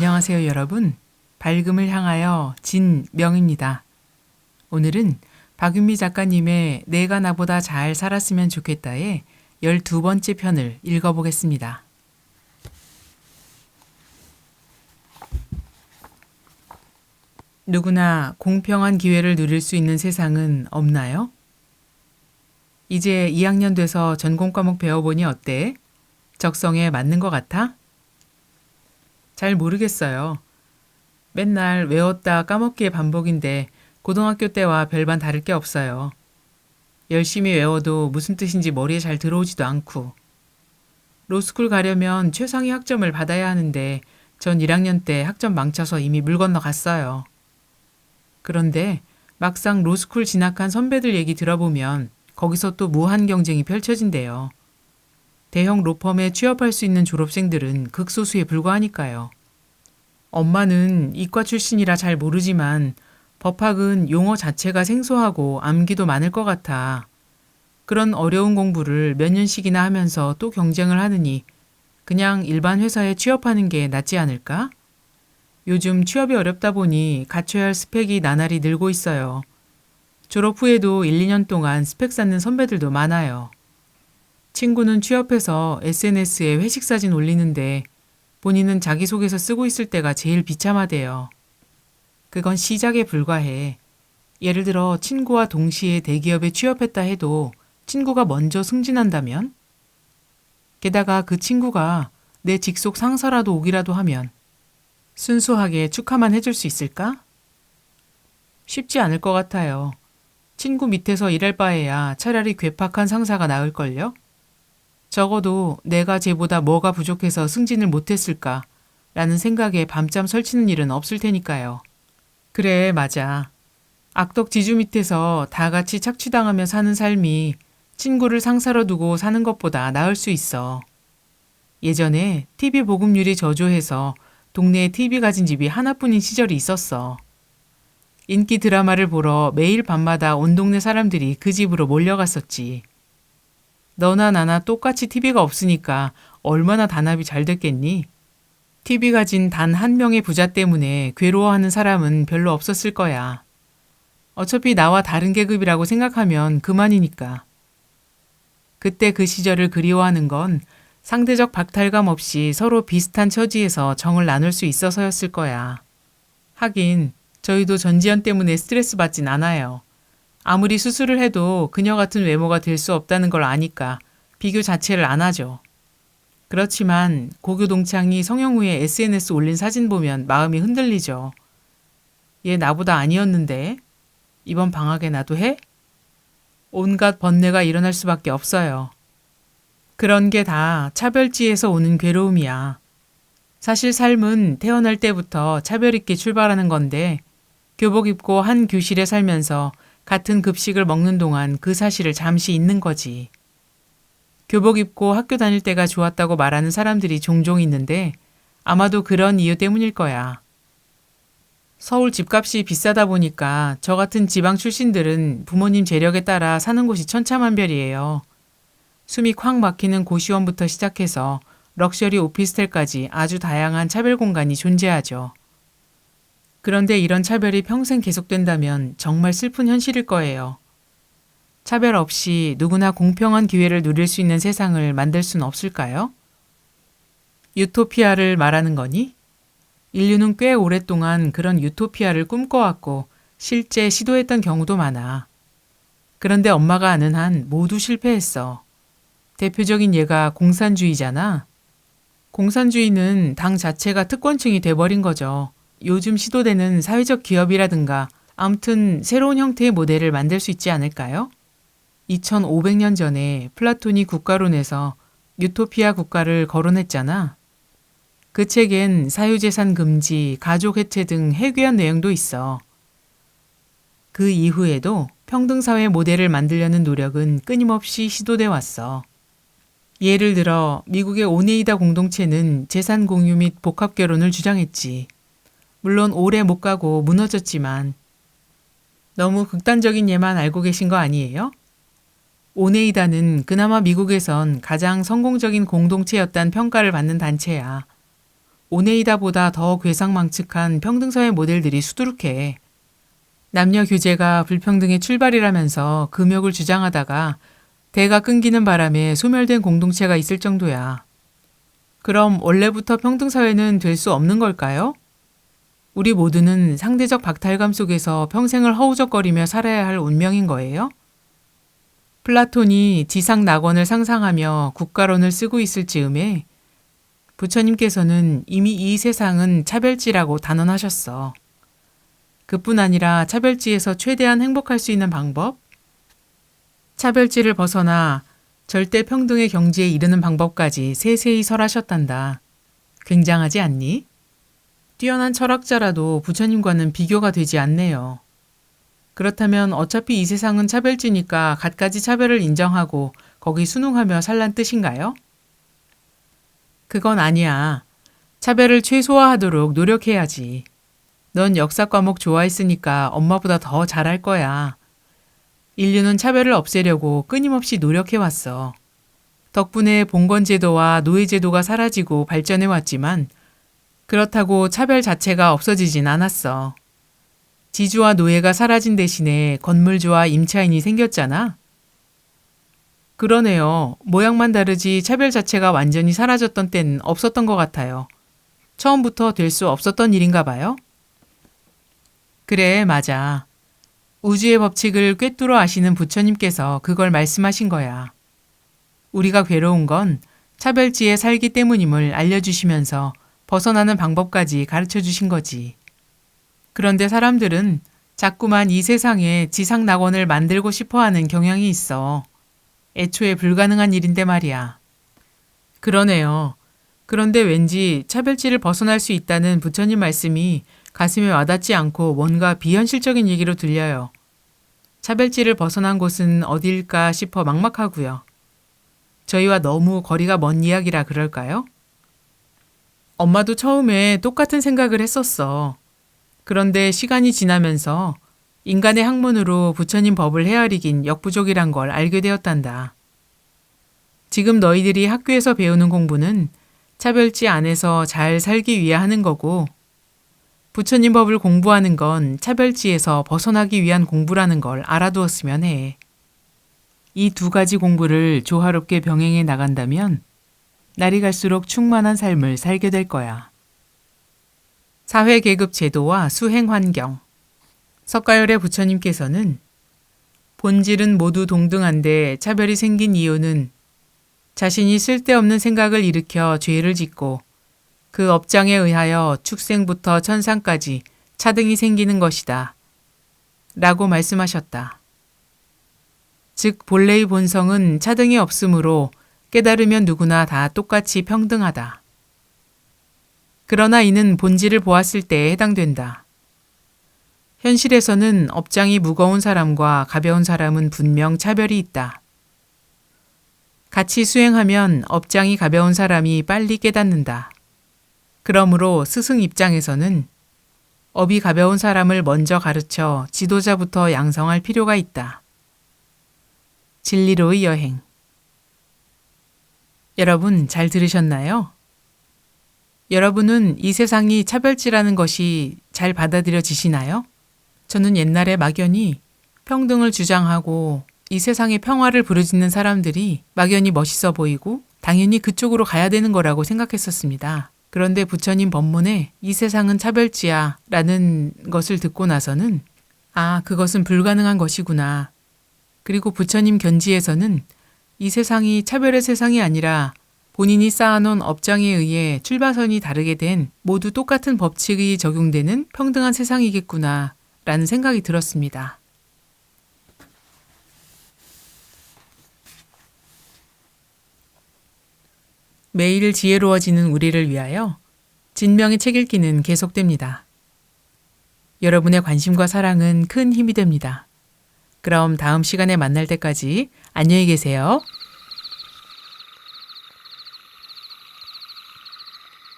안녕하세요, 여러분. 밝음을 향하여 진명입니다. 오늘은 박윤미 작가님의 내가 나보다 잘 살았으면 좋겠다의 12번째 편을 읽어보겠습니다. 누구나 공평한 기회를 누릴 수 있는 세상은 없나요? 이제 2학년 돼서 전공 과목 배워보니 어때? 적성에 맞는 것 같아? 잘 모르겠어요. 맨날 외웠다 까먹기의 반복인데 고등학교 때와 별반 다를 게 없어요. 열심히 외워도 무슨 뜻인지 머리에 잘 들어오지도 않고. 로스쿨 가려면 최상위 학점을 받아야 하는데 전 1학년 때 학점 망쳐서 이미 물 건너 갔어요. 그런데 막상 로스쿨 진학한 선배들 얘기 들어보면 거기서 또 무한 경쟁이 펼쳐진대요. 대형 로펌에 취업할 수 있는 졸업생들은 극소수에 불과하니까요. 엄마는 이과 출신이라 잘 모르지만 법학은 용어 자체가 생소하고 암기도 많을 것 같아. 그런 어려운 공부를 몇 년씩이나 하면서 또 경쟁을 하느니 그냥 일반 회사에 취업하는 게 낫지 않을까? 요즘 취업이 어렵다 보니 갖춰야 할 스펙이 나날이 늘고 있어요. 졸업 후에도 1, 2년 동안 스펙 쌓는 선배들도 많아요. 친구는 취업해서 SNS에 회식 사진 올리는데 본인은 자기소개서 쓰고 있을 때가 제일 비참하대요. 그건 시작에 불과해. 예를 들어 친구와 동시에 대기업에 취업했다 해도 친구가 먼저 승진한다면? 게다가 그 친구가 내 직속 상사라도 오기라도 하면 순수하게 축하만 해줄 수 있을까? 쉽지 않을 것 같아요. 친구 밑에서 일할 바에야 차라리 괴팍한 상사가 나을걸요? 적어도 내가 쟤보다 뭐가 부족해서 승진을 못했을까 라는 생각에 밤잠 설치는 일은 없을 테니까요. 그래, 맞아. 악덕 지주 밑에서 다 같이 착취당하며 사는 삶이 친구를 상사로 두고 사는 것보다 나을 수 있어. 예전에 TV 보급률이 저조해서 동네에 TV 가진 집이 하나뿐인 시절이 있었어. 인기 드라마를 보러 매일 밤마다 온 동네 사람들이 그 집으로 몰려갔었지. 너나 나나 똑같이 TV가 없으니까 얼마나 단합이 잘 됐겠니? TV 가진 단 한 명의 부자 때문에 괴로워하는 사람은 별로 없었을 거야. 어차피 나와 다른 계급이라고 생각하면 그만이니까. 그때 그 시절을 그리워하는 건 상대적 박탈감 없이 서로 비슷한 처지에서 정을 나눌 수 있어서였을 거야. 하긴 저희도 전지현 때문에 스트레스 받진 않아요. 아무리 수술을 해도 그녀 같은 외모가 될 수 없다는 걸 아니까 비교 자체를 안 하죠. 그렇지만 고교 동창이 성형 후에 SNS 올린 사진 보면 마음이 흔들리죠. 얘 나보다 아니었는데 이번 방학에 나도 해? 온갖 번뇌가 일어날 수밖에 없어요. 그런 게 다 차별지에서 오는 괴로움이야. 사실 삶은 태어날 때부터 차별 있게 출발하는 건데 교복 입고 한 교실에 살면서 같은 급식을 먹는 동안 그 사실을 잠시 잊는 거지. 교복 입고 학교 다닐 때가 좋았다고 말하는 사람들이 종종 있는데 아마도 그런 이유 때문일 거야. 서울 집값이 비싸다 보니까 저 같은 지방 출신들은 부모님 재력에 따라 사는 곳이 천차만별이에요. 숨이 콱 막히는 고시원부터 시작해서 럭셔리 오피스텔까지 아주 다양한 차별 공간이 존재하죠. 그런데 이런 차별이 평생 계속된다면 정말 슬픈 현실일 거예요. 차별 없이 누구나 공평한 기회를 누릴 수 있는 세상을 만들 수는 없을까요? 유토피아를 말하는 거니? 인류는 꽤 오랫동안 그런 유토피아를 꿈꿔왔고 실제 시도했던 경우도 많아. 그런데 엄마가 아는 한 모두 실패했어. 대표적인 예가 공산주의잖아. 공산주의는 당 자체가 특권층이 돼버린 거죠. 요즘 시도되는 사회적 기업이라든가 아무튼 새로운 형태의 모델을 만들 수 있지 않을까요? 2500년 전에 플라톤이 국가론에서 유토피아 국가를 거론했잖아. 그 책엔 사유재산 금지, 가족 해체 등 해괴한 내용도 있어. 그 이후에도 평등사회 모델을 만들려는 노력은 끊임없이 시도돼 왔어. 예를 들어 미국의 오네이다 공동체는 재산 공유 및 복합결혼을 주장했지. 물론 오래 못 가고 무너졌지만 너무 극단적인 예만 알고 계신 거 아니에요? 오네이다는 그나마 미국에선 가장 성공적인 공동체였단 평가를 받는 단체야. 오네이다보다 더 괴상망측한 평등사회 모델들이 수두룩해. 남녀 교제가 불평등의 출발이라면서 금욕을 주장하다가 대가 끊기는 바람에 소멸된 공동체가 있을 정도야. 그럼 원래부터 평등사회는 될 수 없는 걸까요? 우리 모두는 상대적 박탈감 속에서 평생을 허우적거리며 살아야 할 운명인 거예요? 플라톤이 지상 낙원을 상상하며 국가론을 쓰고 있을 즈음에 부처님께서는 이미 이 세상은 차별지라고 단언하셨어. 그뿐 아니라 차별지에서 최대한 행복할 수 있는 방법? 차별지를 벗어나 절대 평등의 경지에 이르는 방법까지 세세히 설하셨단다. 굉장하지 않니? 뛰어난 철학자라도 부처님과는 비교가 되지 않네요. 그렇다면 어차피 이 세상은 차별지니까 갖가지 차별을 인정하고 거기 순응하며 살란 뜻인가요? 그건 아니야. 차별을 최소화하도록 노력해야지. 넌 역사 과목 좋아했으니까 엄마보다 더 잘할 거야. 인류는 차별을 없애려고 끊임없이 노력해왔어. 덕분에 봉건제도와 노예제도가 사라지고 발전해왔지만 그렇다고 차별 자체가 없어지진 않았어. 지주와 노예가 사라진 대신에 건물주와 임차인이 생겼잖아. 그러네요. 모양만 다르지 차별 자체가 완전히 사라졌던 때는 없었던 것 같아요. 처음부터 될 수 없었던 일인가 봐요. 그래, 맞아. 우주의 법칙을 꿰뚫어 아시는 부처님께서 그걸 말씀하신 거야. 우리가 괴로운 건 차별지에 살기 때문임을 알려주시면서 벗어나는 방법까지 가르쳐 주신 거지. 그런데 사람들은 자꾸만 이 세상에 지상 낙원을 만들고 싶어 하는 경향이 있어. 애초에 불가능한 일인데 말이야. 그러네요. 그런데 왠지 차별지를 벗어날 수 있다는 부처님 말씀이 가슴에 와닿지 않고 뭔가 비현실적인 얘기로 들려요. 차별지를 벗어난 곳은 어디일까 싶어 막막하고요. 저희와 너무 거리가 먼 이야기라 그럴까요? 엄마도 처음에 똑같은 생각을 했었어. 그런데 시간이 지나면서 인간의 학문으로 부처님 법을 헤아리긴 역부족이란 걸 알게 되었단다. 지금 너희들이 학교에서 배우는 공부는 차별지 안에서 잘 살기 위해 하는 거고, 부처님 법을 공부하는 건 차별지에서 벗어나기 위한 공부라는 걸 알아두었으면 해. 이 두 가지 공부를 조화롭게 병행해 나간다면 날이 갈수록 충만한 삶을 살게 될 거야. 사회계급 제도와 수행 환경. 석가열의 부처님께서는 본질은 모두 동등한데 차별이 생긴 이유는 자신이 쓸데없는 생각을 일으켜 죄를 짓고 그 업장에 의하여 축생부터 천상까지 차등이 생기는 것이다. 라고 말씀하셨다. 즉 본래의 본성은 차등이 없으므로 깨달으면 누구나 다 똑같이 평등하다. 그러나 이는 본질을 보았을 때에 해당된다. 현실에서는 업장이 무거운 사람과 가벼운 사람은 분명 차별이 있다. 같이 수행하면 업장이 가벼운 사람이 빨리 깨닫는다. 그러므로 스승 입장에서는 업이 가벼운 사람을 먼저 가르쳐 지도자부터 양성할 필요가 있다. 진리로의 여행. 여러분 잘 들으셨나요? 여러분은 이 세상이 차별지라는 것이 잘 받아들여지시나요? 저는 옛날에 막연히 평등을 주장하고 이 세상의 평화를 부르짖는 사람들이 막연히 멋있어 보이고 당연히 그쪽으로 가야 되는 거라고 생각했었습니다. 그런데 부처님 법문에 이 세상은 차별지야 라는 것을 듣고 나서는 그것은 불가능한 것이구나. 그리고 부처님 견지에서는 이 세상이 차별의 세상이 아니라 본인이 쌓아놓은 업장에 의해 출발선이 다르게 된 모두 똑같은 법칙이 적용되는 평등한 세상이겠구나 라는 생각이 들었습니다. 매일 지혜로워지는 우리를 위하여 진명의 책 읽기는 계속됩니다. 여러분의 관심과 사랑은 큰 힘이 됩니다. 그럼 다음 시간에 만날 때까지 안녕히 계세요.